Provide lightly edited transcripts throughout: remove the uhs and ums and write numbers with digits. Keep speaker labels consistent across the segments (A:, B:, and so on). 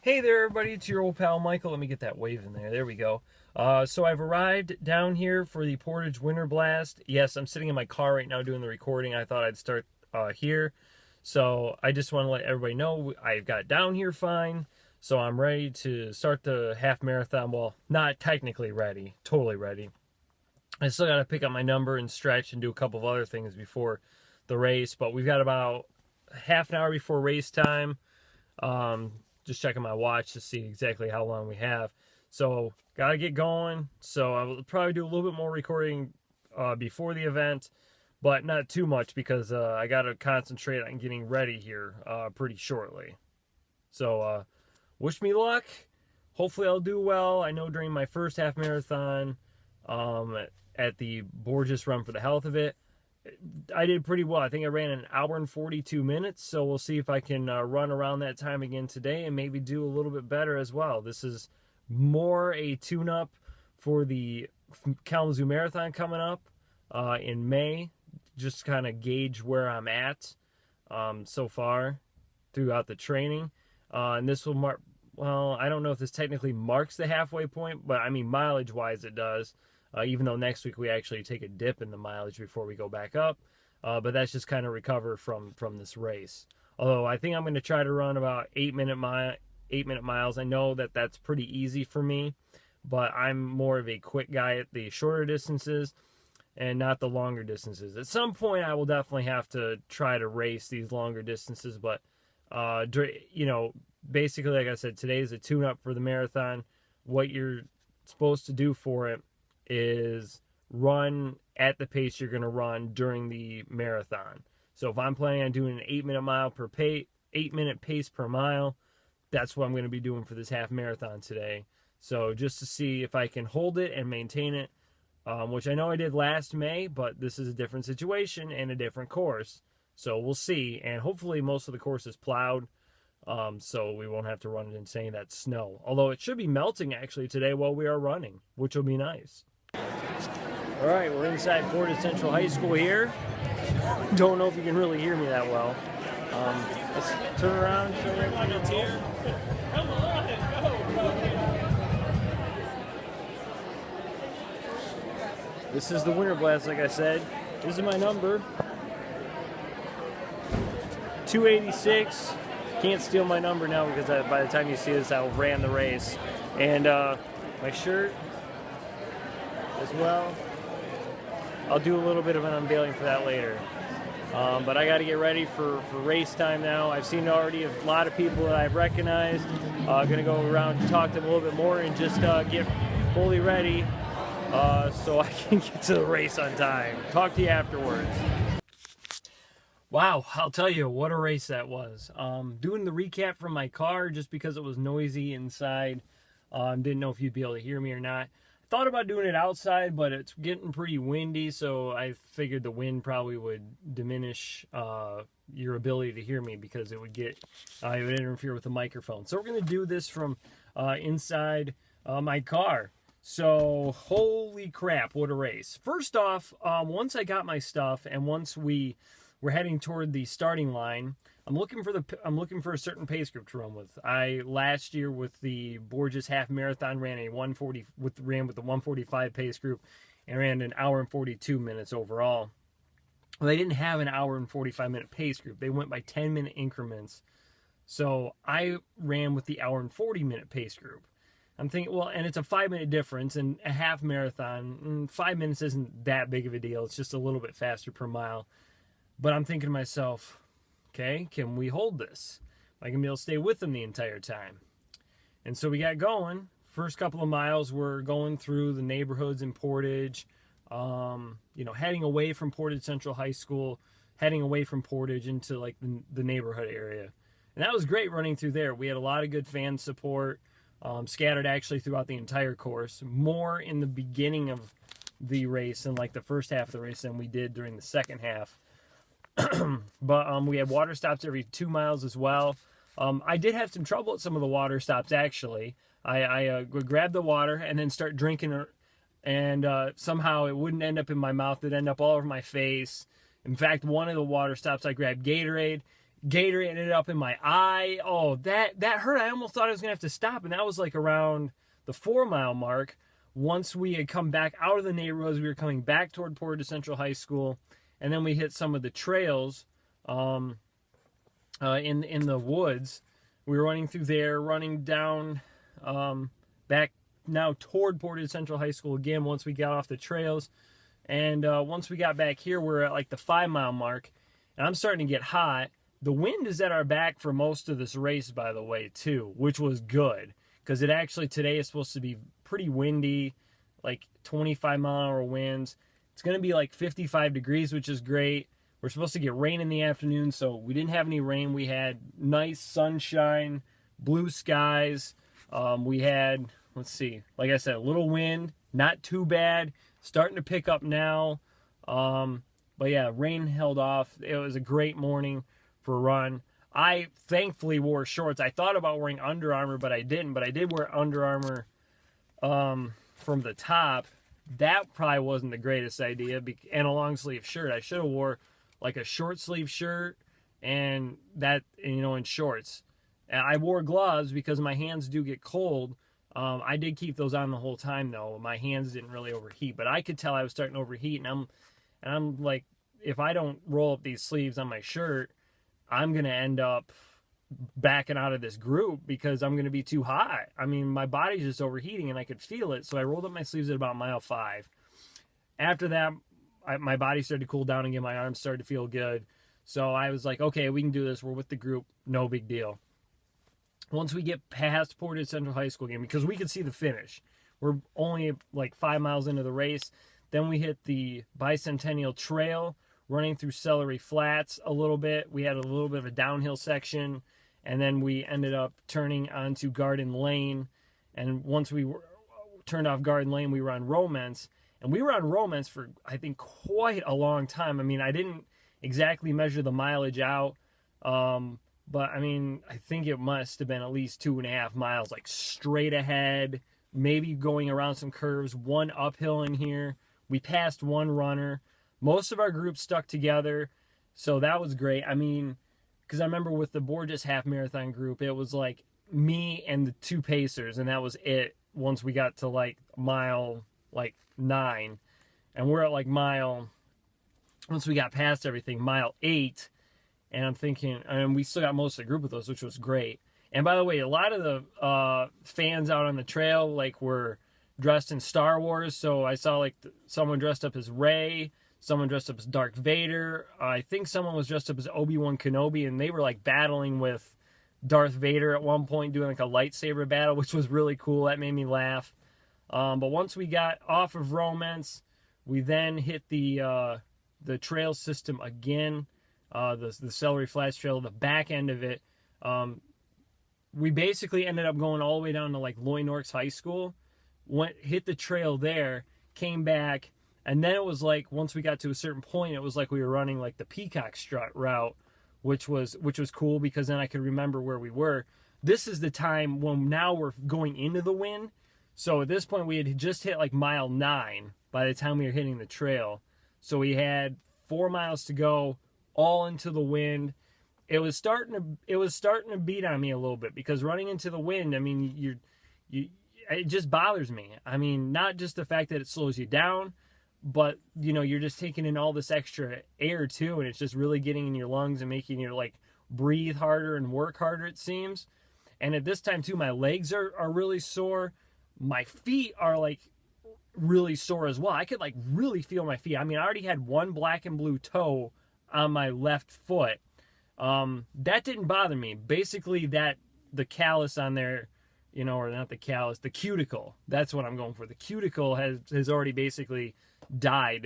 A: Hey there, everybody. It's your old pal Michael. Let me get that wave in there. There we go. So I've arrived down here for the Portage Winter Blast. Yes, I'm sitting in my car right now doing the recording. I thought I'd start here. So I just want to let everybody know I've got down here fine. So I'm ready to start the half marathon. Well, not technically ready. Totally ready. I still got to pick up my number and stretch and do a couple of other things before the race. But we've got about half an hour before race time. Just checking my watch to see exactly how long we have. So, gotta get going. So, I will probably do a little bit more recording before the event, but not too much because I gotta concentrate on getting ready here pretty shortly. So, wish me luck. Hopefully, I'll do well. I know during my first half marathon at the Portage Run for the Health of it, I did pretty well. I think I ran an hour and 42 minutes, so we'll see if I can run around that time again today and maybe do a little bit better as well. This is more a tune-up for the Kalamazoo Marathon coming up in May, just kind of gauge where I'm at so far throughout the training. And this will mark, well, I don't know if this technically marks the halfway point, but I mean mileage-wise it does. Even though next week we actually take a dip in the mileage before we go back up. But that's just kind of recover from this race. Although I think I'm going to try to run about 8-minute miles. I know that that's pretty easy for me, but I'm more of a quick guy at the shorter distances and not the longer distances. At some point I will definitely have to try to race these longer distances, but basically, like I said, today is a tune-up for the marathon. What you're supposed to do for it is run at the pace you're going to run during the marathon. So if I'm planning on doing an 8-minute pace per mile, that's what I'm going to be doing for this half marathon today. So just to see if I can hold it and maintain it, which I know I did last May, but this is a different situation and a different course. So we'll see. And hopefully most of the course is plowed, so we won't have to run into any of that snow. Although it should be melting actually today while we are running, which will be nice. All right, we're inside Portage Central High School here. Don't know if you can really hear me that well. Let's turn around, show you everything that's here. Come on, go! This is the Winter Blast, like I said. This is my number. 286. Can't steal my number now because by the time you see this, I ran the race. And my shirt as well. I'll do a little bit of an unveiling for that later. But I got to get ready for race time now. I've seen already a lot of people that I've recognized. Going to go around and talk to them a little bit more and just get fully ready so I can get to the race on time. Talk to you afterwards. Wow, I'll tell you what a race that was. Doing the recap from my car just because it was noisy inside. Didn't know if you'd be able to hear me or not. Thought about doing it outside, but it's getting pretty windy, so I figured the wind probably would diminish your ability to hear me because it would interfere with the microphone. So we're going to do this from inside my car. So holy crap, what a race. First off, once I got my stuff and once we're heading toward the starting line, I'm looking for a certain pace group to run with. I last year with the Portage Half Marathon ran with the 145 pace group and ran an hour and 42 minutes overall. Well, they didn't have an hour and 45-minute pace group. They went by 10-minute increments. So I ran with the hour and 40-minute pace group. I'm thinking, well, and it's a 5-minute difference, and a half marathon, 5 minutes isn't that big of a deal. It's just a little bit faster per mile. But I'm thinking to myself, okay, can we hold this? I can be able to stay with them the entire time. And so we got going. First couple of miles, we're going through the neighborhoods in Portage, heading away from Portage Central High School, heading away from Portage into like the neighborhood area. And that was great running through there. We had a lot of good fan support, scattered actually throughout the entire course. More in the beginning of the race and like the first half of the race than we did during the second half. But we had water stops every 2 miles as well. I did have some trouble at some of the water stops, actually. I would grab the water and then start drinking, and somehow it wouldn't end up in my mouth. It'd end up all over my face. In fact, one of the water stops, I grabbed Gatorade. Gator ended up in my eye. Oh, that hurt. I almost thought I was going to have to stop. And that was like around the 4-mile mark. Once we had come back out of the neighborhoods, we were coming back toward Portage Central High School. And then we hit some of the trails in the woods. We were running through there, running down back now toward Portage Central High School again once we got off the trails. And once we got back here, we're at like the 5-mile mark. And I'm starting to get hot. The wind is at our back for most of this race, by the way, too, which was good. Because it actually today is supposed to be pretty windy, like 25-mile-an-hour winds. It's going to be like 55 degrees, which is great. We're supposed to get rain in the afternoon, so we didn't have any rain. We had nice sunshine, blue skies. We had, let's see, like I said, a little wind, not too bad. Starting to pick up now. But yeah, rain held off. It was a great morning for a run. I thankfully wore shorts. I thought about wearing Under Armour, but I didn't. But I did wear Under Armour from the top. That probably wasn't the greatest idea. And a long sleeve shirt. I should have wore like a short sleeve shirt and that, you know, and shorts. And I wore gloves because my hands do get cold. I did keep those on the whole time though. My hands didn't really overheat, but I could tell I was starting to overheat. And I'm like, if I don't roll up these sleeves on my shirt, I'm going to end up backing out of this group because I'm going to be too hot. I mean, my body's just overheating and I could feel it. So I rolled up my sleeves at about mile 5. After that, my body started to cool down again. My arms started to feel good. So I was like, okay, we can do this. We're with the group. No big deal. Once we get past Portage Central High School again, because we could see the finish. We're only like 5 miles into the race. Then we hit the Bicentennial Trail, running through Celery Flats a little bit. We had a little bit of a downhill section, and then we ended up turning onto Garden Lane. And once we turned off Garden Lane, we were on Romance. And we were on Romance for, I think, quite a long time. I mean, I didn't exactly measure the mileage out, but, I mean, I think it must have been at least 2.5 miles, like straight ahead, maybe going around some curves, one uphill in here. We passed one runner. Most of our group stuck together, so that was great. I mean, because I remember with the Portage half marathon group, it was like me and the 2 pacers, and that was it once we got to like mile like 9. And we're at like mile, once we got past everything, mile 8. And I'm thinking, and we still got most of the group with us, which was great. And by the way, a lot of the fans out on the trail like were dressed in Star Wars. So I saw like someone dressed up as Rey, someone dressed up as Darth Vader. I think someone was dressed up as Obi-Wan Kenobi, and they were like battling with Darth Vader at one point, doing like a lightsaber battle, which was really cool. That made me laugh. But once we got off of Romance, we then hit the trail system again, the Celery Flats Trail, the back end of it. We basically ended up going all the way down to like Loy Norks High School, hit the trail there, came back, and then it was like once we got to a certain point, it was like we were running like the Peacock Strut route, which was cool because then I could remember where we were. This is the time when now we're going into the wind. So at this point, we had just hit like mile 9 by the time we were hitting the trail. So we had 4 miles to go, all into the wind. It was starting to beat on me a little bit because running into the wind, I mean, it just bothers me. I mean, not just the fact that it slows you down, but you know, you're just taking in all this extra air too, and it's just really getting in your lungs and making you like breathe harder and work harder, it seems. And at this time too, my legs are really sore. My feet are like really sore as well. I could like really feel my feet. I mean, I already had one black and blue toe on my left foot. That didn't bother me. Basically the callus on there, you know, or not the callus, the cuticle. That's what I'm going for. The cuticle has already basically died.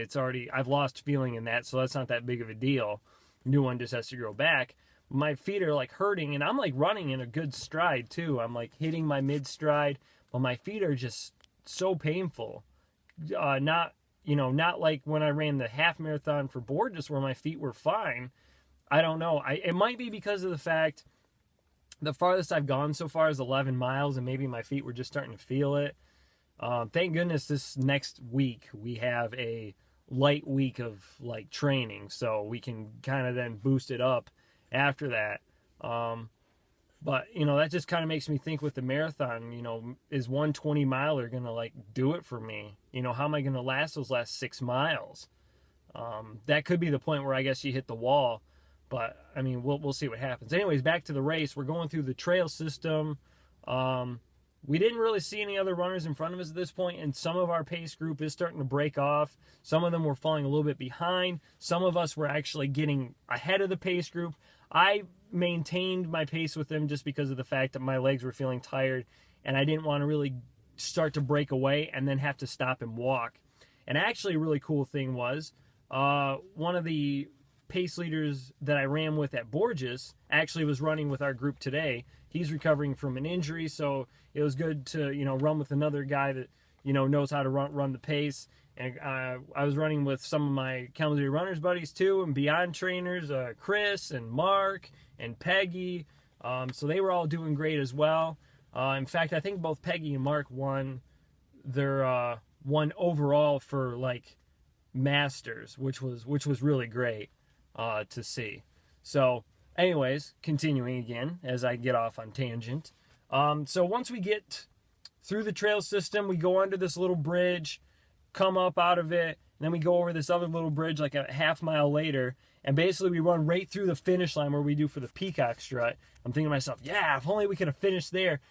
A: I've lost feeling in that, so that's not that big of a deal. New one just has to grow back. My feet are like hurting, and I'm like running in a good stride too. I'm like hitting my mid stride, but my feet are just so painful. Not like when I ran the half marathon for Portage where my feet were fine. I don't know. It might be because of the fact the farthest I've gone so far is 11 miles, and maybe my feet were just starting to feel it. Thank goodness this next week we have a light week of like training, so we can kind of then boost it up after that. But, you know, that just kind of makes me think with the marathon, you know, is 120 miler going to like do it for me? You know, how am I going to last those last 6 miles? That could be the point where I guess you hit the wall, but I mean, we'll see what happens. Anyways, back to the race. We're going through the trail system. We didn't really see any other runners in front of us at this point, and some of our pace group is starting to break off. Some of them were falling a little bit behind. Some of us were actually getting ahead of the pace group. I maintained my pace with them just because of the fact that my legs were feeling tired, and I didn't want to really start to break away and then have to stop and walk. And actually, a really cool thing was one of the pace leaders that I ran with at Portage actually was running with our group today. He's recovering from an injury, so it was good to, you know, run with another guy that, you know, knows how to run the pace. And I was running with some of my Kalamazoo runners buddies too, and beyond trainers, Chris and Mark and Peggy. So they were all doing great as well. In fact, I think both Peggy and Mark won their one overall for like masters, which was really great to see. So anyways, continuing again as I get off on tangent. So once we get through the trail system, we go under this little bridge, come up out of it, and then we go over this other little bridge like a half mile later, and basically we run right through the finish line where we do for the peacock strut. I'm thinking to myself, yeah, if only we could have finished there.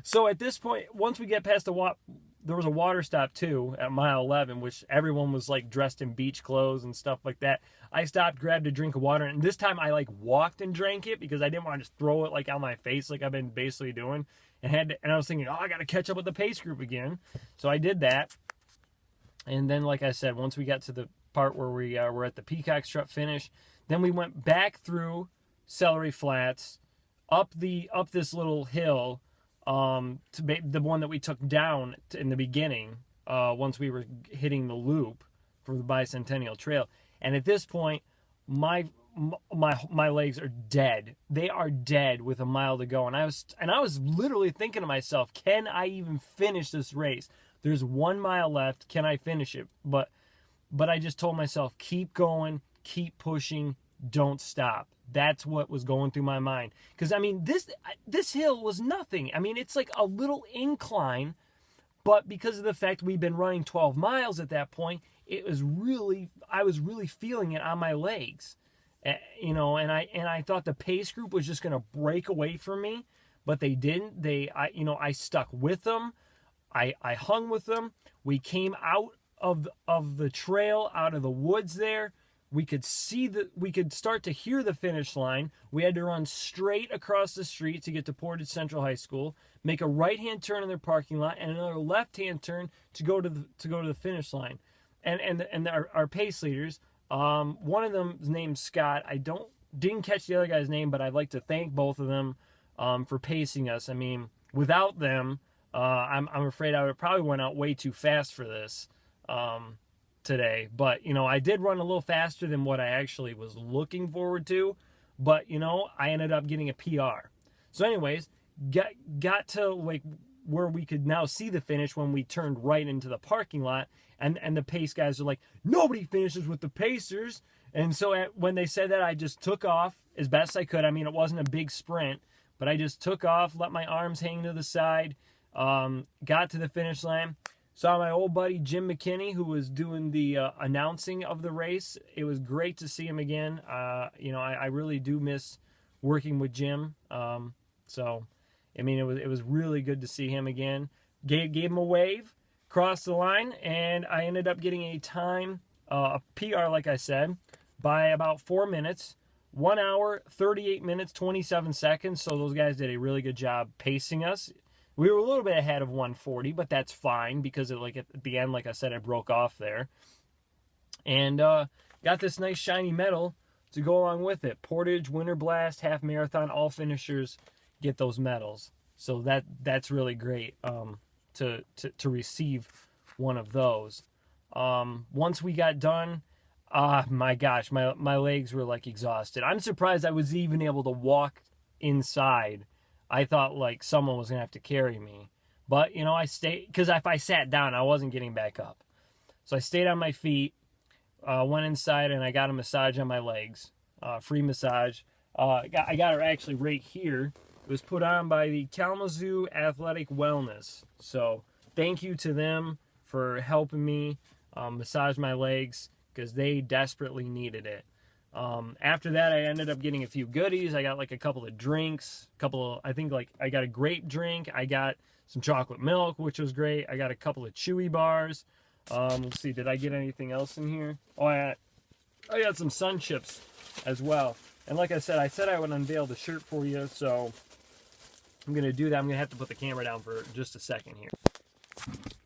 A: So at this point, once we get past there was a water stop too at mile 11, which everyone was like dressed in beach clothes and stuff like that. I stopped, grabbed a drink of water, and this time I like walked and drank it because I didn't want to just throw it like on my face like I've been basically doing. And I was thinking, oh, I got to catch up with the pace group again. So I did that. And then, like I said, once we got to the part where we were at the peacock strut finish, then we went back through Celery Flats, up this little hill, to the one that we took down in the beginning, once we were hitting the loop for the Bicentennial Trail. And at this point, my legs are dead. They are dead with a mile to go. And I was literally thinking to myself, can I even finish this race? There's 1 mile left. Can I finish it? But I just told myself, keep going, keep pushing, don't stop. That's what was going through my mind. Because, I mean, this hill was nothing. I mean, it's like a little incline, but because of the fact we've been running 12 miles at that point, I was really feeling it on my legs. You know, and I thought the pace group was just going to break away from me, but they didn't. I stuck with them. I hung with them. We came out of the trail, out of the woods there. We could start to hear the finish line. We had to run straight across the street to get to Portage Central High School, make a right-hand turn in their parking lot, and another left-hand turn to go to the finish line. And our pace leaders, one of them is named Scott. I didn't catch the other guy's name, but I'd like to thank both of them for pacing us. I mean, without them, I'm afraid I would have probably went out way too fast for this today. But, you know, I did run a little faster than what I actually was looking forward to. But, you know, I ended up getting a PR. So anyways, got to like where we could now see the finish when we turned right into the parking lot. And the pace guys are like, nobody finishes with the Pacers. And so when they said that, I just took off as best I could. I mean, it wasn't a big sprint, but I just took off, let my arms hang to the side, got to the finish line. Saw my old buddy Jim McKinney, who was doing the announcing of the race. It was great to see him again. You know, I really do miss working with Jim. So, I mean, it was really good to see him again. Gave him a wave, crossed the line, and I ended up getting a time, a PR, like I said, by about 4 minutes. 1 hour, 38 minutes, 27 seconds. So those guys did a really good job pacing us. We were a little bit ahead of 140, but that's fine because at the end, like I said, I broke off there. And got this nice shiny medal to go along with it. Portage, Winter Blast, Half Marathon, all finishers get those medals. So that's really great to receive one of those. Once we got done, my gosh, my legs were like exhausted. I'm surprised I was even able to walk inside. I thought like someone was going to have to carry me. But, you know, I stayed, because if I sat down, I wasn't getting back up. So I stayed on my feet, went inside, and I got a massage on my legs. free massage. I got her actually right here. It was put on by the Kalamazoo Athletic Wellness. So thank you to them for helping me massage my legs because they desperately needed it. After that, I ended up getting a few goodies. I got like a couple of drinks, I got a grape drink. I got some chocolate milk, which was great. I got a couple of chewy bars. Let's see, did I get anything else in here? Oh, I got some sun chips as well. And like I said I would unveil the shirt for you, so I'm going to do that. I'm going to have to put the camera down for just a second here.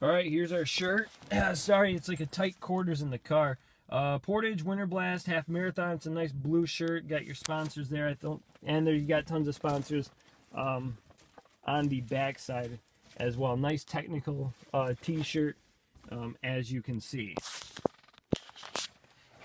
A: All right, here's our shirt. Sorry, it's like a tight quarters in the car. Portage Winter Blast Half Marathon. It's a nice blue shirt. Got your sponsors there, and there you got tons of sponsors on the back side as well. Nice technical t-shirt, as you can see.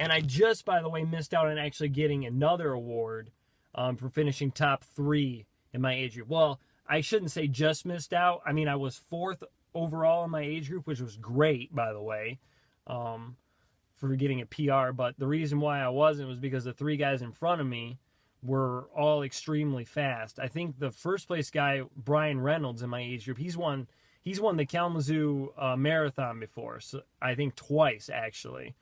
A: And I just, by the way, missed out on actually getting another award for finishing top 3 in my age group. Well, I shouldn't say just missed out. I mean, I was 4th overall in my age group, which was great, by the way, for getting a PR. But the reason why I wasn't was because the 3 guys in front of me were all extremely fast. I think the first place guy, Brian Reynolds, in my age group, he's won the Kalamazoo Marathon before. So I think twice, actually.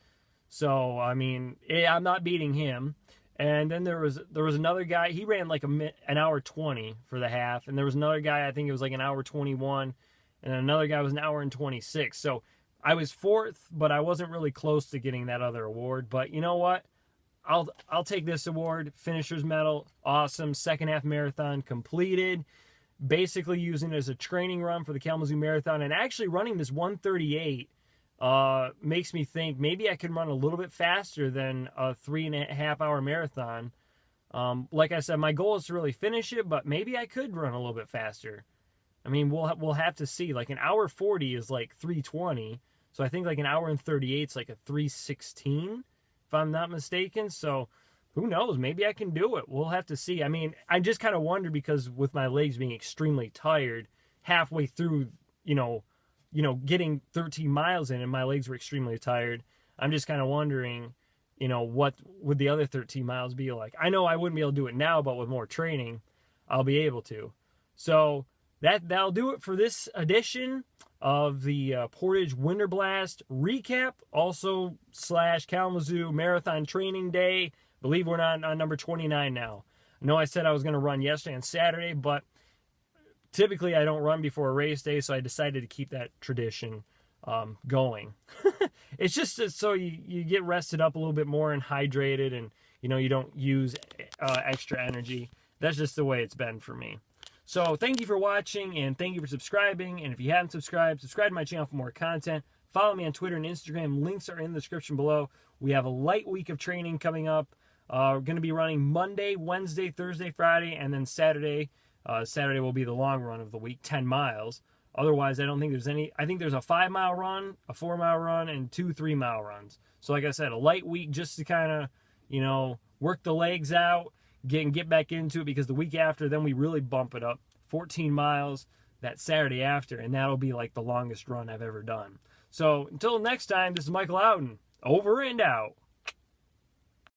A: So, I mean, I'm not beating him. And then there was another guy. He ran like an hour 20 for the half. And there was another guy, I think it was like an hour 21. And then another guy was an hour and 26. So I was 4th, but I wasn't really close to getting that other award. But you know what? I'll take this award. Finisher's medal. Awesome. Second half marathon completed. Basically using it as a training run for the Kalamazoo Marathon. And actually running this 1:38 makes me think maybe I could run a little bit faster than a 3.5 hour marathon. Like I said, my goal is to really finish it, but maybe I could run a little bit faster. I mean, we'll have to see. Like an hour 40 is like 3:20, so I think like an hour and 38 is like a 3:16, if I'm not mistaken. So who knows? Maybe I can do it. We'll have to see. I mean, I just kind of wonder because with my legs being extremely tired halfway through, getting 13 miles in and my legs were extremely tired, I'm just kind of wondering, what would the other 13 miles be like? I know I wouldn't be able to do it now, but with more training, I'll be able to. So that'll do it for this edition of the Portage Winter Blast recap, also / Kalamazoo Marathon Training Day. I believe we're on number 29 now. I know I said I was going to run yesterday and Saturday, but typically I don't run before a race day, so I decided to keep that tradition going. It's just so you get rested up a little bit more and hydrated, and you don't use extra energy. That's just the way it's been for me. So thank you for watching, and thank you for subscribing. And if you haven't subscribed to my channel for more content. Follow me on Twitter and Instagram. Links are in the description below. We have a light week of training coming up. We're going to be running Monday, Wednesday, Thursday, Friday, and then Saturday. Saturday will be the long run of the week, 10 miles. Otherwise, I don't think there's any. I think there's a 5-mile run, a 4-mile run, and 2 3-mile runs. So like I said, a light week just to kind of, work the legs out, get back into it, because the week after, then we really bump it up. 14 miles that Saturday after, and that'll be like the longest run I've ever done. So until next time, this is Michael Outen. Over and out.